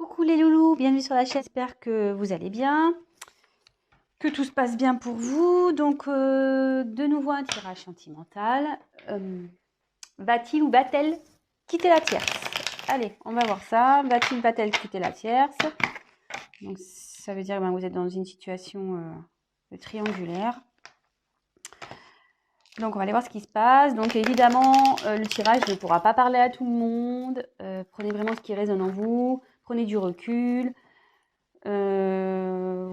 Coucou les loulous, bienvenue sur la chaîne, j'espère que vous allez bien, que tout se passe bien pour vous. Donc de nouveau un tirage sentimental. Va-t-il ou va-t-elle quitter la tierce? Allez, on va voir ça. Va-t-il, va-t-elle quitter la tierce? Donc ça veut dire que vous êtes dans une situation triangulaire. Donc on va aller voir ce qui se passe. Donc évidemment, le tirage ne pourra pas parler à tout le monde. Prenez vraiment ce qui résonne en vous. Prenez du recul. Voilà.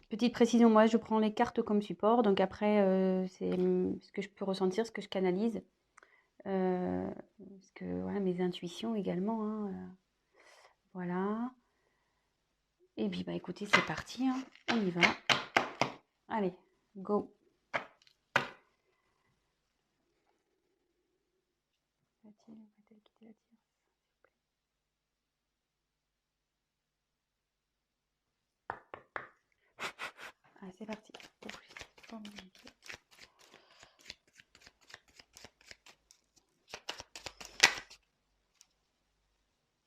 Petite précision, moi je prends les cartes comme support, donc après c'est ce que je peux ressentir, ce que je canalise, parce que voilà, mes intuitions également, hein, voilà. Et puis bah écoutez, c'est parti, hein, on y va. Allez, go. Va-t-elle quitter la tierce? Allez, c'est parti.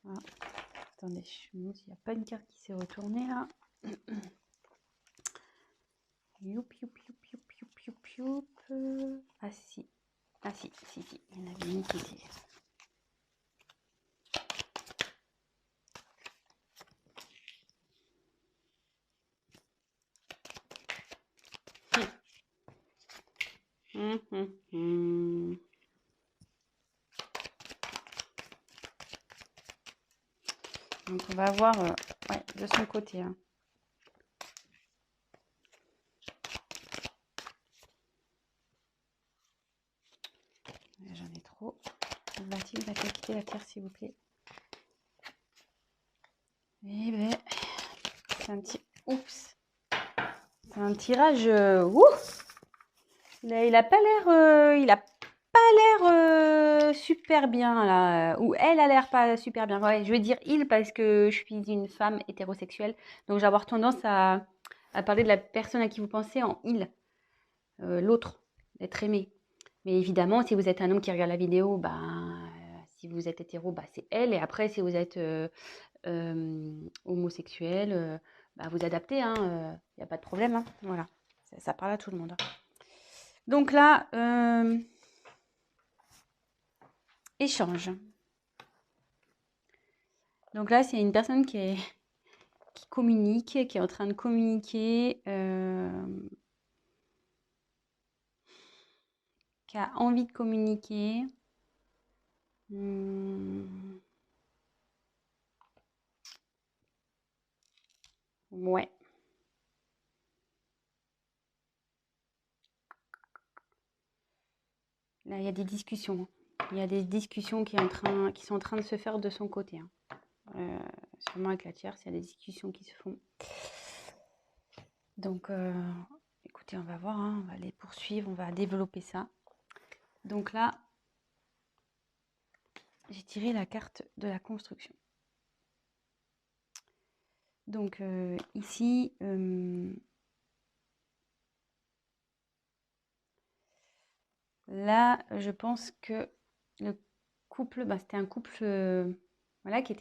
Voilà. Attendez, je me demande s'il n'y a pas une carte qui s'est retournée là. Youp. Ah si. Ah si. Il y en avait une qui était. Donc on va voir ouais, de son côté. Hein. J'en ai trop. Va-t-il quitter la terre, s'il vous plaît? Eh ben, c'est un petit. Oups. C'est un tirage. Il a pas l'air. Il a pas l'air super bien là. Ou elle a l'air pas super bien. Ouais, je vais dire il parce que je suis une femme hétérosexuelle. Donc j'ai avoir tendance à parler de la personne à qui vous pensez en il. L'autre, d'être aimé. Mais évidemment, si vous êtes un homme qui regarde la vidéo, si vous êtes hétéro, c'est elle. Et après, si vous êtes homosexuel, vous adaptez. Il n'y a pas de problème. Hein, voilà, ça parle à tout le monde. Hein. Donc là, échange. Donc là, c'est une personne qui communique, qui est en train de communiquer, qui a envie de communiquer. Ouais. Là, il y a des discussions. Il y a des discussions qui sont en train de se faire de son côté. Hein. Sûrement avec la tierce, il y a des discussions qui se font. Donc, écoutez, on va voir. Hein, on va les poursuivre, on va développer ça. Donc là, j'ai tiré la carte de la construction. Donc ici, là, je pense que le couple, c'était un couple voilà, qui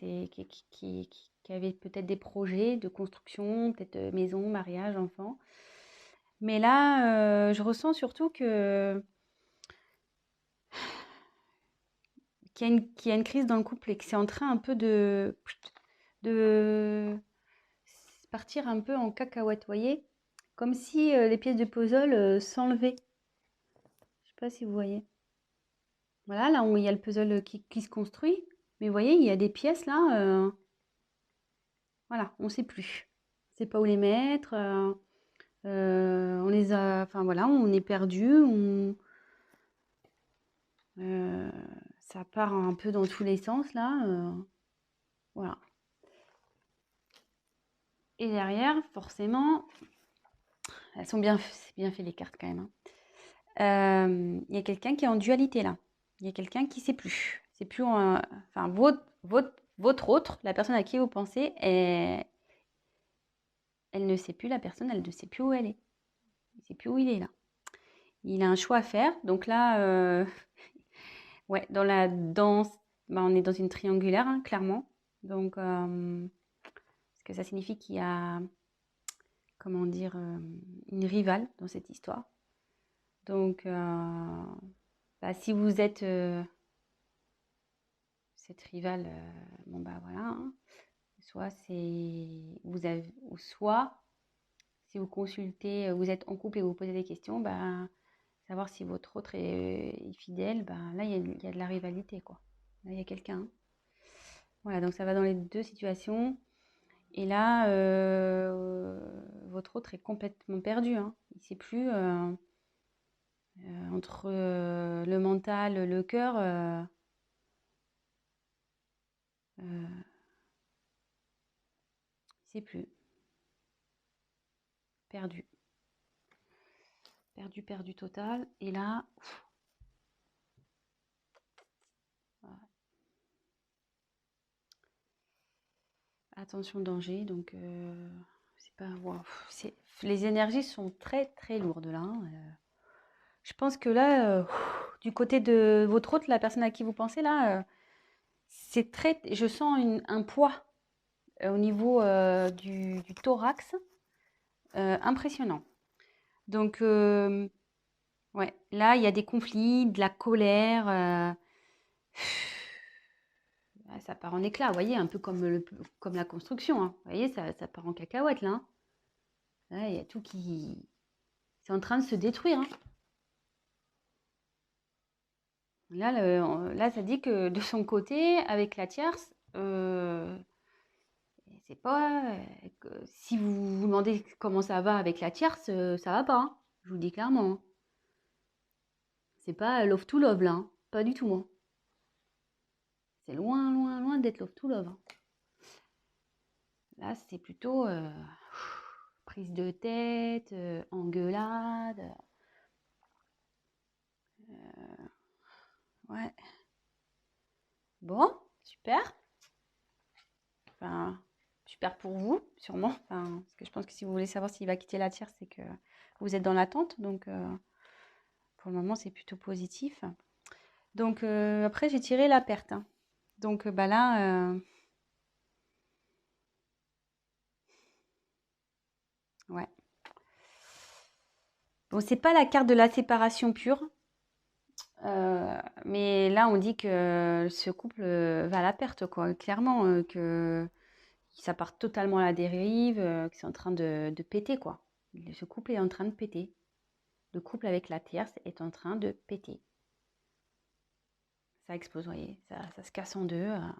avait peut-être des projets de construction, peut-être maison, mariage, enfant. Mais là, je ressens surtout qu'il y a une crise dans le couple et que c'est en train un peu de partir un peu en cacahuète, vous voyez? Comme si les pièces de puzzle s'enlevaient. Je sais pas si vous voyez. Voilà, là où il y a le puzzle qui se construit. Mais vous voyez, il y a des pièces là, voilà, on ne sait plus. On ne sait pas où les mettre. On les a, enfin voilà, on est perdu. Ça part un peu dans tous les sens là. Voilà. Et derrière, forcément, elles sont bien, c'est bien fait les cartes quand même. Hein. Il y a quelqu'un qui est en dualité là. Il y a quelqu'un qui ne sait plus. C'est plus, enfin votre autre, la personne à qui vous pensez, elle ne sait plus, la personne, elle ne sait plus où elle est. Il ne sait plus où il est là. Il a un choix à faire. Donc là, Ouais, dans la danse, bah, on est dans une triangulaire, hein, clairement. Donc, ce que ça signifie qu'il y a, comment dire, une rivale dans cette histoire. Donc, bah, si vous êtes cette rivale, bon bah voilà, hein. Soit c'est vous avez, ou soit si vous consultez, vous êtes en couple et vous posez des questions, bah, savoir si votre autre est fidèle, bah, là il y a de la rivalité quoi. Là il y a quelqu'un, hein. Voilà, donc ça va dans les deux situations. Et là, votre autre est complètement perdu, hein. Il ne sait plus entre le mental, le cœur. Il ne sait plus. Perdu. Perdu, perdu total. Et là, voilà. Attention danger. Donc, c'est pas. Wow, les énergies sont très très lourdes là, hein. Je pense que là, du côté de votre autre, la personne à qui vous pensez là, c'est très. Je sens un poids au niveau du thorax impressionnant. Donc, ouais, là, il y a des conflits, de la colère. Ah, ça part en éclats, vous voyez, un peu comme, comme la construction, hein. Vous voyez, ça part en cacahuète, là, hein. Là, il y a tout qui... C'est en train de se détruire, hein. Là, là, ça dit que de son côté, avec la tierce, c'est pas... si vous vous demandez comment ça va avec la tierce, ça va pas, hein. Je vous le dis clairement, hein. C'est pas love to love, là, hein. Pas du tout, hein. C'est loin, loin, loin d'être love to love, hein. Là, c'est plutôt prise de tête, engueulade. Ouais. Bon, super. Enfin, super pour vous, sûrement. Enfin, parce que je pense que si vous voulez savoir s'il va quitter la tierce, c'est que vous êtes dans l'attente. Donc, pour le moment, c'est plutôt positif. Donc, après, j'ai tiré la perte, hein. Donc, bah là, ouais. Bon, c'est pas la carte de la séparation pure. Mais là, on dit que ce couple va à la perte, quoi. Clairement, que ça part totalement à la dérive, que c'est en train de péter, quoi. Ce couple est en train de péter. Le couple avec la tierce est en train de péter. Ça explose, vous voyez, ça se casse en deux. Enfin,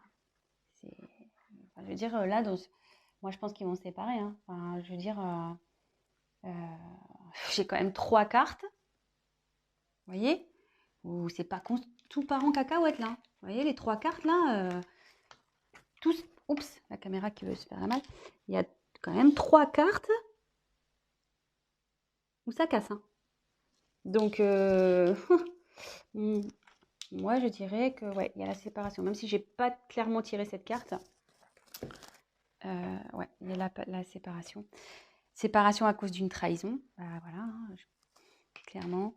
je veux dire, là, moi, je pense qu'ils vont se séparer, hein. Enfin, je veux dire, euh, j'ai quand même trois cartes, vous voyez, où c'est pas tout part en cacahuète, là. Vous voyez, les trois cartes, là, tous... Oups, la caméra qui veut se faire la mal. Il y a quand même trois cartes où ça casse, hein. Donc, moi, je dirais que, ouais, il y a la séparation. Même si j'ai pas clairement tiré cette carte, ouais, il y a la séparation. Séparation à cause d'une trahison. Bah, voilà, hein, clairement.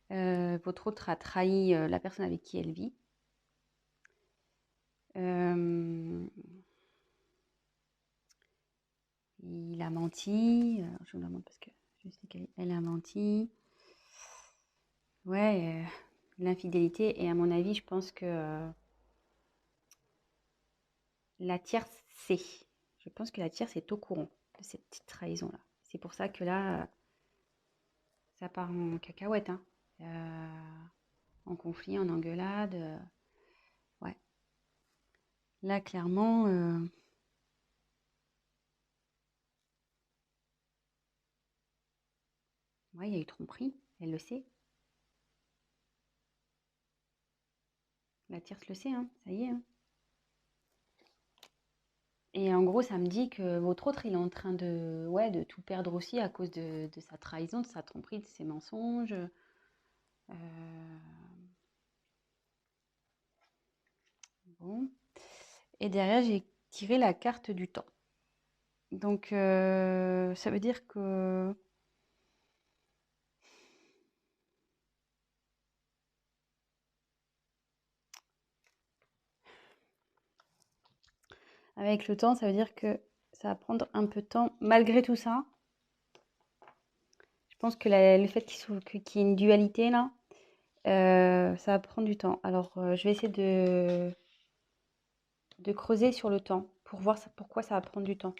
Votre autre a trahi la personne avec qui elle vit. Il a menti. Je vous la montre parce que je sais qu'elle a menti. Ouais, l'infidélité. Et à mon avis, je pense que la tierce sait. Je pense que la tierce est au courant de cette petite trahison-là. C'est pour ça que là, ça part en cacahuète, hein. En conflit, en engueulade. Ouais. Là, clairement, ouais, il y a eu tromperie. Elle le sait. La tierce le sait, hein. Ça y est, hein. Et en gros, ça me dit que votre autre, il est en train de, ouais, de tout perdre aussi à cause de sa trahison, de sa tromperie, de ses mensonges. Bon. Et derrière, j'ai tiré la carte du temps. Donc, ça veut dire que avec le temps, ça veut dire que ça va prendre un peu de temps. Malgré tout ça, je pense que le fait qu'il y ait une dualité là, ça va prendre du temps. Alors, je vais essayer de creuser sur le temps pour voir pourquoi ça va prendre du temps.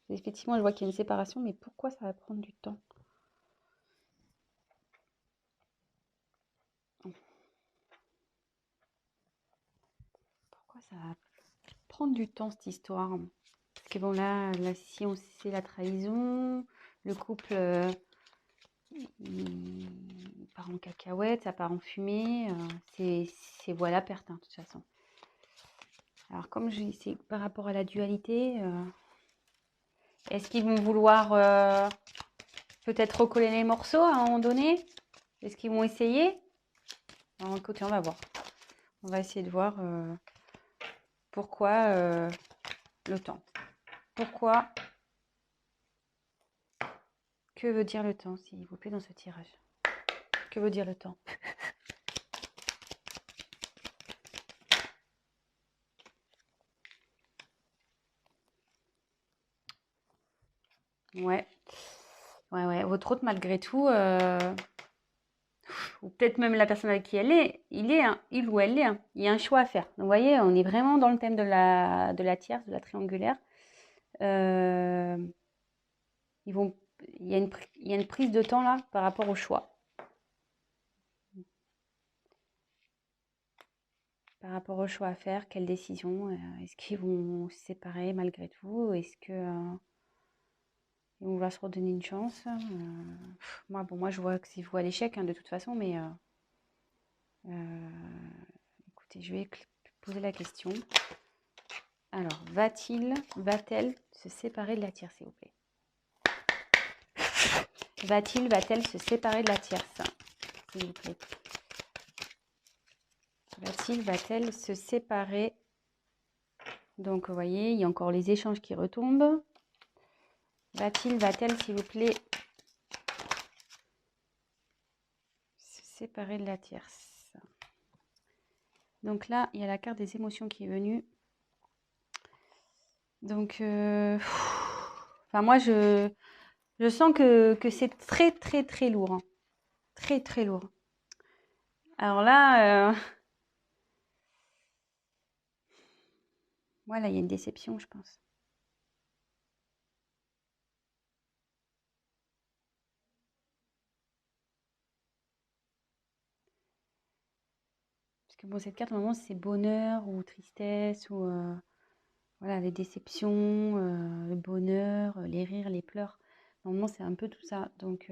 Effectivement, je vois qu'il y a une séparation, mais pourquoi ça va prendre du temps? Pourquoi ça va prendre du temps cette histoire? Parce que bon, là si on sait la trahison, le couple il part en cacahuète, ça part en fumée, c'est voilà perte, hein, de toute façon. Alors, comme je dis, c'est par rapport à la dualité, est-ce qu'ils vont vouloir peut-être recoller les morceaux à un moment donné? Est-ce qu'ils vont essayer? Alors, écoutez, on va voir. On va essayer de voir pourquoi le temps. Pourquoi? Que veut dire le temps, s'il vous plaît, dans ce tirage? Que veut dire le temps? Ouais. Ouais. Votre hôte, malgré tout, ou peut-être même la personne avec qui elle est, il ou elle est, hein, il y a un choix à faire. Donc, vous voyez, on est vraiment dans le thème de la tierce, de la triangulaire. Euh, il y a une prise de temps là par rapport au choix. Par rapport au choix à faire, quelle décision? Est-ce qu'ils vont se séparer malgré tout? Est-ce que ils vont vouloir se redonner une chance? Moi, je vois que c'est vous à l'échec, hein, de toute façon, mais écoutez, je vais poser la question. Alors, va-t-elle se séparer de la tierce, s'il vous plaît? Va-t-elle se séparer de la tierce, s'il vous plaît? Va-t-elle se séparer? Donc, vous voyez, il y a encore les échanges qui retombent. Va-t-elle, s'il vous plaît, se séparer de la tierce? Donc là, il y a la carte des émotions qui est venue. Donc, enfin, moi, je sens que c'est très, très, très lourd, hein. Très, très lourd. Alors là, voilà, il y a une déception, je pense. Parce que bon, cette carte, normalement, c'est bonheur ou tristesse ou voilà, les déceptions, le bonheur, les rires, les pleurs. Normalement, c'est un peu tout ça. Donc,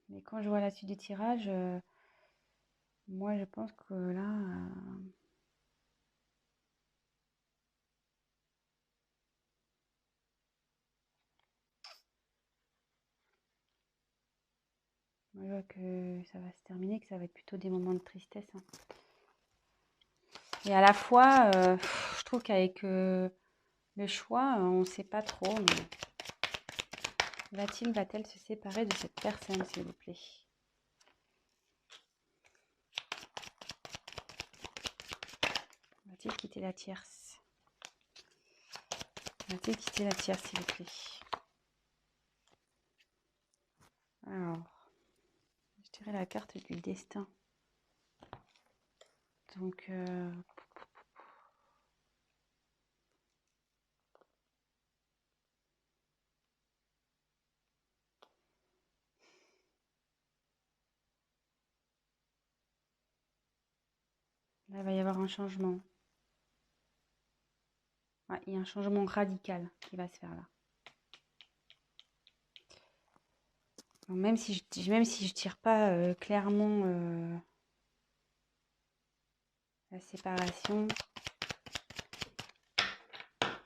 mais quand je vois la suite du tirage, moi, je pense que là, moi, je vois que ça va se terminer, que ça va être plutôt des moments de tristesse, hein. Et à la fois, je trouve qu'avec le choix, on ne sait pas trop. Va-t-elle se séparer de cette personne, s'il vous plaît? Va-t-il quitter la tierce? Va-t-il quitter la tierce, s'il vous plaît? Alors, je dirais la carte du destin. Donc, là, il va y avoir un changement. Ouais, il y a un changement radical qui va se faire là. Donc, même si je tire pas clairement la séparation.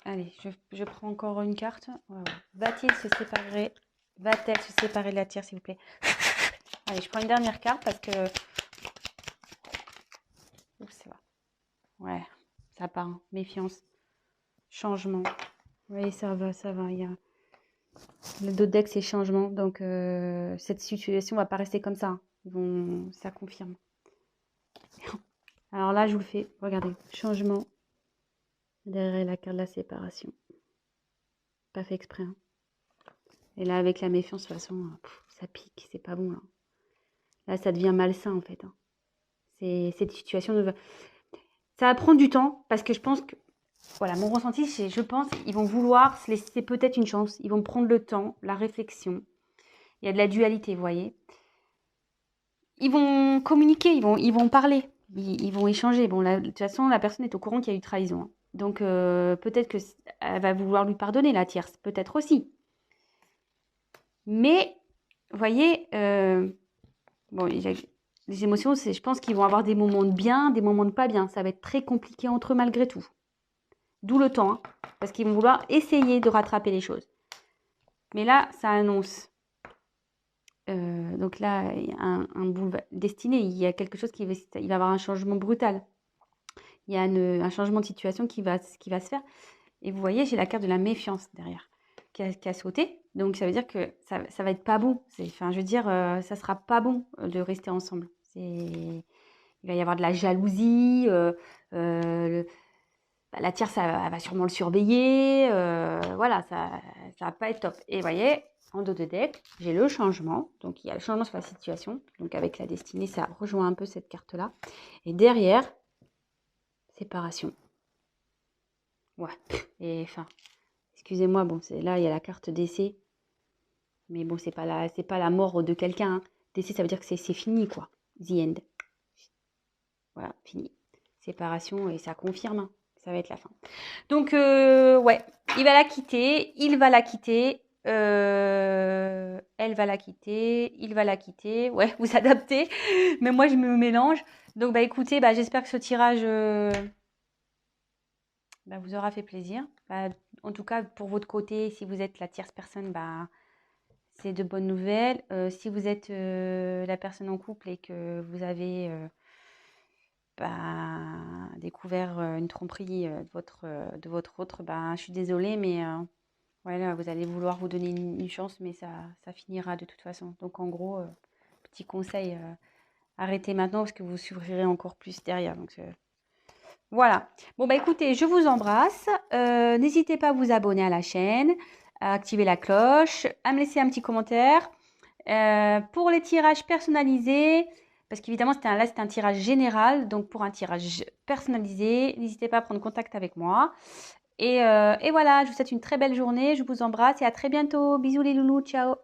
Allez, je prends encore une carte. Voilà. Va-t-il se séparer? Va-t-elle se séparer de la tierce, s'il vous plaît? Allez, je prends une dernière carte parce que... Oups, ça va. Ouais, ça part, hein. Méfiance. Changement. Oui, ça va, ça va. Il y a... Le dos de deck, c'est changement. Donc, cette situation va pas rester comme ça, hein. Ça confirme. Alors là, je vous le fais. Regardez, changement derrière la carte de la séparation. Pas fait exprès. Hein. Et là, avec la méfiance, de toute façon, ça pique, c'est pas bon. Là, ça devient malsain, en fait. Hein. Cette situation, ça va prendre du temps, parce que je pense que, voilà, mon ressenti, c'est, je pense qu'ils vont vouloir se laisser peut-être une chance. Ils vont prendre le temps, la réflexion. Il y a de la dualité, vous voyez. Ils vont communiquer, ils vont parler, ils vont échanger. Bon, de toute façon, la personne est au courant qu'il y a eu trahison. Hein. Donc, peut-être qu'elle va vouloir lui pardonner, la tierce. Peut-être aussi. Mais, vous voyez, bon, les émotions, je pense qu'ils vont avoir des moments de bien, des moments de pas bien. Ça va être très compliqué entre eux malgré tout. D'où le temps, hein, parce qu'ils vont vouloir essayer de rattraper les choses. Mais là, ça annonce. Donc là, il y a un boulevard destiné. Il y a quelque chose il va y avoir un changement brutal. Il y a un changement de situation qui va se faire. Et vous voyez, j'ai la carte de la méfiance derrière qui a sauté. Donc ça veut dire que ça va être pas bon. Enfin, je veux dire, ça sera pas bon de rester ensemble. Il va y avoir de la jalousie. La tierce, elle va sûrement le surveiller. Voilà, ça va pas être top. Et vous voyez, en dos de deck, j'ai le changement. Donc, il y a le changement sur la situation. Donc, avec la destinée, ça rejoint un peu cette carte-là. Et derrière, séparation. Ouais. Et enfin, excusez-moi, bon, là, il y a la carte décès. Mais bon, c'est pas la mort de quelqu'un. Hein. Décès, ça veut dire que c'est fini, quoi. The end. Voilà, fini. Séparation, et ça confirme. Hein. Ça va être la fin. Donc, ouais, il va la quitter, il va la quitter, elle va la quitter, il va la quitter. Ouais, vous adaptez, mais moi, je me mélange. Donc, bah, écoutez, bah, j'espère que ce tirage bah, vous aura fait plaisir. Bah, en tout cas, pour votre côté, si vous êtes la tierce personne, bah, c'est de bonnes nouvelles. Si vous êtes la personne en couple et que vous avez bah, découvert une tromperie de votre autre, bah, je suis désolée, mais voilà, vous allez vouloir vous donner une chance, mais ça finira de toute façon. Donc en gros, petit conseil, arrêtez maintenant parce que vous souffrirez encore plus derrière. Donc voilà. Bon bah écoutez, je vous embrasse. N'hésitez pas à vous abonner à la chaîne, à activer la cloche, à me laisser un petit commentaire. Pour les tirages personnalisés, parce qu'évidemment là c'est un tirage général, donc pour un tirage personnalisé, n'hésitez pas à prendre contact avec moi. Et voilà, je vous souhaite une très belle journée, je vous embrasse et à très bientôt. Bisous les loulous, ciao.